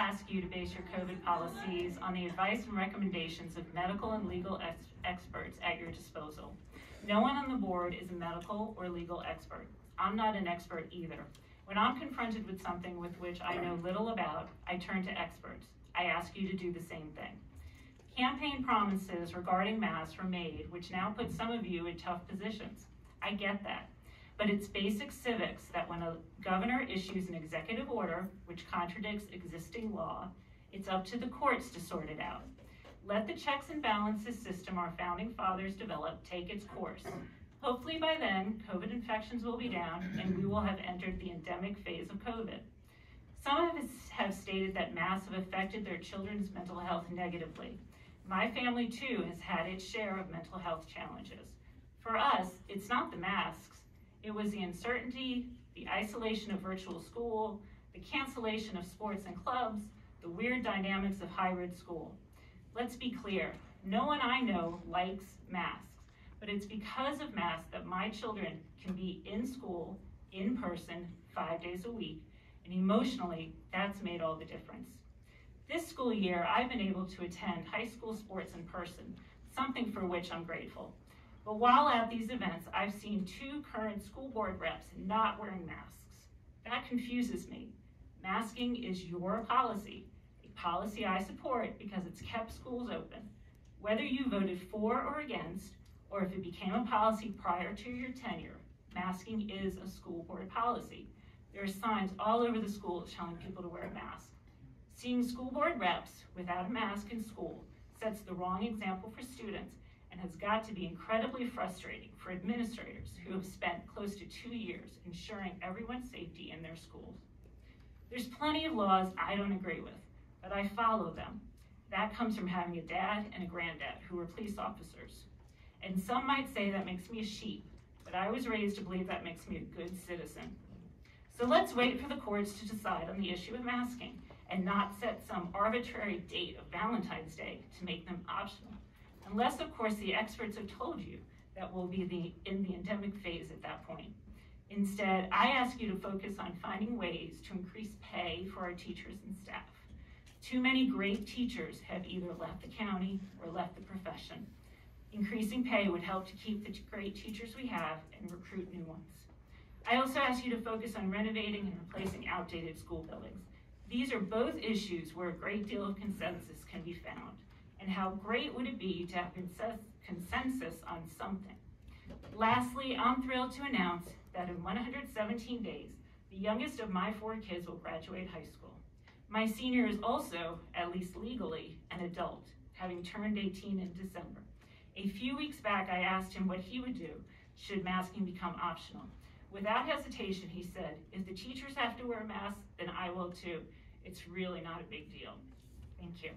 ask you to base your COVID policies on the advice and recommendations of medical and legal experts at your disposal. No one on the board is a medical or legal expert. I'm not an expert either. When I'm confronted with something with which I know little about, I turn to experts. I ask you to do the same thing. Campaign promises regarding masks were made, which now puts some of you in tough positions. I get that. But it's basic civics that when a governor issues an executive order which contradicts existing law, it's up to the courts to sort it out. Let the checks and balances system our founding fathers developed take its course. Hopefully by then, COVID infections will be down and we will have entered the endemic phase of COVID. Some of us have stated that masks have affected their children's mental health negatively. My family too has had its share of mental health challenges. For us, it's not the masks. It was the uncertainty, the isolation of virtual school, the cancellation of sports and clubs, the weird dynamics of hybrid school. Let's be clear, no one I know likes masks, but it's because of masks that my children can be in school, in person, 5 days a week, and emotionally, that's made all the difference. This school year, I've been able to attend high school sports in person, something for which I'm grateful. But while at these events, I've seen 2 current school board reps not wearing masks. That confuses me. Masking is your policy, a policy I support because it's kept schools open. Whether you voted for or against, or if it became a policy prior to your tenure, masking is a school board policy. There are signs all over the school telling people to wear a mask. Seeing school board reps without a mask in school sets the wrong example for students and has got to be incredibly frustrating for administrators who have spent close to 2 years ensuring everyone's safety in their schools. There's plenty of laws I don't agree with, but I follow them. That comes from having a dad and a granddad who were police officers. And some might say that makes me a sheep, but I was raised to believe that makes me a good citizen. So let's wait for the courts to decide on the issue of masking and not set some arbitrary date of Valentine's Day to make them optional. Unless, of course, the experts have told you that we'll be in the endemic phase at that point. Instead, I ask you to focus on finding ways to increase pay for our teachers and staff. Too many great teachers have either left the county or left the profession. Increasing pay would help to keep the great teachers we have and recruit new ones. I also ask you to focus on renovating and replacing outdated school buildings. These are both issues where a great deal of consensus can be found. And how great would it be to have consensus on something? Lastly, I'm thrilled to announce that in 117 days, the youngest of my 4 kids will graduate high school. My senior is also, at least legally, an adult, having turned 18 in December. A few weeks back, I asked him what he would do should masking become optional. Without hesitation, he said, if the teachers have to wear a mask, then I will too. It's really not a big deal. Thank you.